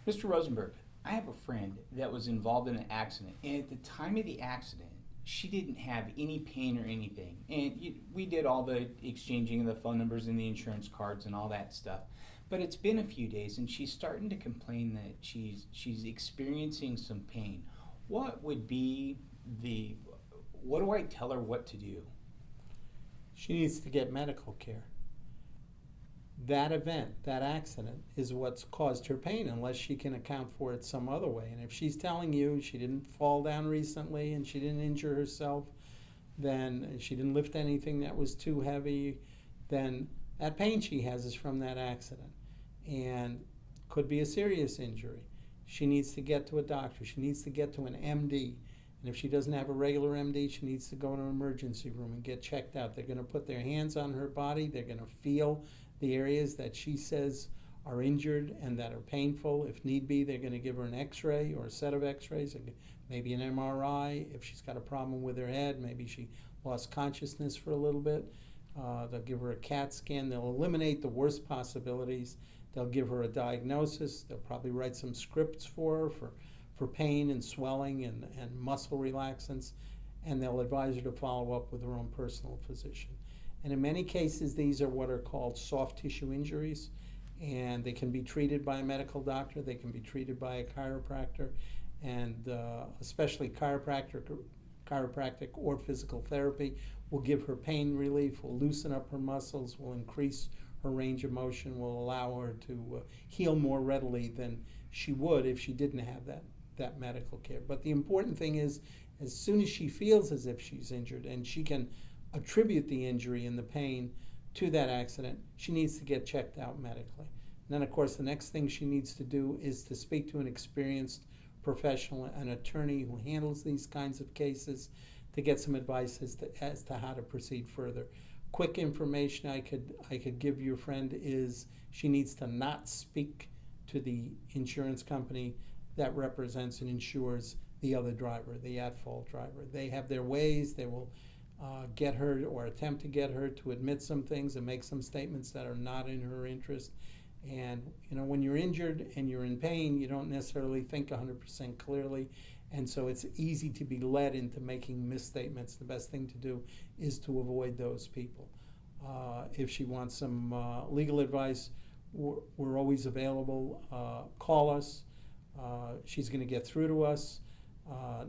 Mr. Rosenberg, I have a friend that was involved in an accident, and at the time of the accident, she didn't have any pain or anything. And we did all the exchanging of the phone numbers and the insurance cards and all that stuff. But it's been a few days, and she's starting to complain that she's experiencing some pain. What would be what do I tell her what to do? She needs to get medical care. That event, that accident, is what's caused her pain, unless she can account for it some other way. And if she's telling you she didn't fall down recently and she didn't injure herself, then she didn't lift anything that was too heavy, then that pain she has is from that accident and could be a serious injury. She needs to get to a doctor. She needs to get to an MD. And if she doesn't have a regular MD, she needs to go to an emergency room and get checked out. They're going to put their hands on her body. They're going to feel the areas that she says are injured and that are painful. If need be, they're going to give her an x-ray or a set of x-rays, maybe an MRI. If she's got a problem with her head, maybe she lost consciousness for a little bit, they'll give her a CAT scan. They'll eliminate the worst possibilities. They'll give her a diagnosis. They'll probably write some scripts for her for pain and swelling and muscle relaxants, and they'll advise her to follow up with her own personal physician. And in many cases, these are what are called soft tissue injuries, and they can be treated by a medical doctor. They can be treated by a chiropractor, and especially chiropractic or physical therapy will give her pain relief, will loosen up her muscles, will increase her range of motion, will allow her to heal more readily than she would if she didn't have that medical care. But the important thing is, as soon as she feels as if she's injured and she can attribute the injury and the pain to that accident, she needs to get checked out medically. And then, of course, the next thing she needs to do is to speak to an experienced professional, an attorney who handles these kinds of cases, to get some advice as to how to proceed further. Quick information I could give your friend is she needs to not speak to the insurance company that represents and insures the other driver, the at-fault driver. They have their ways. They will get her or attempt to get her to admit some things and make some statements that are not in her interest. And when you're injured and you're in pain, you don't necessarily think 100% clearly, and so it's easy to be led into making misstatements. The best thing to do is to avoid those people. If she wants some legal advice, we're always available. Call us. She's going to get through to us.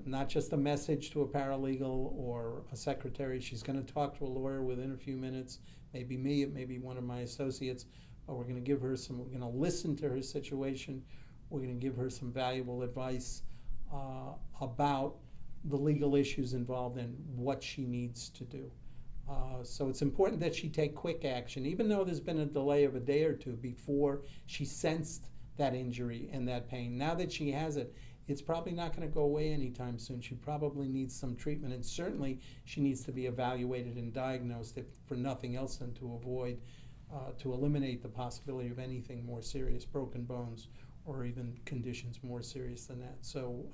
Not just a message to a paralegal or a secretary. She's going to talk to a lawyer within a few minutes. Maybe me, it may be one of my associates. But we're going to give her we're going to listen to her situation. We're going to give her some valuable advice about the legal issues involved and what she needs to do. So it's important that she take quick action, even though there's been a delay of a day or two before she sensed that injury and that pain. Now that she has it, it's probably not going to go away anytime soon. She probably needs some treatment, and certainly she needs to be evaluated and diagnosed, if for nothing else than to avoid, to eliminate the possibility of anything more serious, broken bones, or even conditions more serious than that. So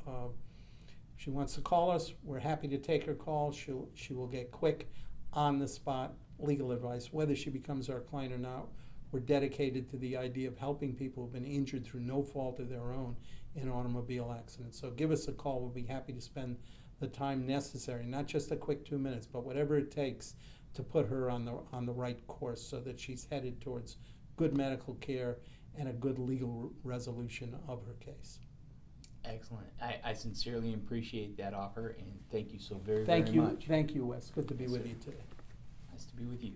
if she wants to call us, we're happy to take her call. She will get quick, on-the-spot legal advice. Whether she becomes our client or not, we're dedicated to the idea of helping people who've been injured through no fault of their own in automobile accidents. So give us a call. We'll be happy to spend the time necessary, not just a quick 2 minutes, but whatever it takes to put her on the right course so that she's headed towards good medical care and a good legal resolution of her case. Excellent. I sincerely appreciate that offer, and thank you so very Thank much. Thank you, Wes. Good to be Yes, with sir. you today. Nice to be with you.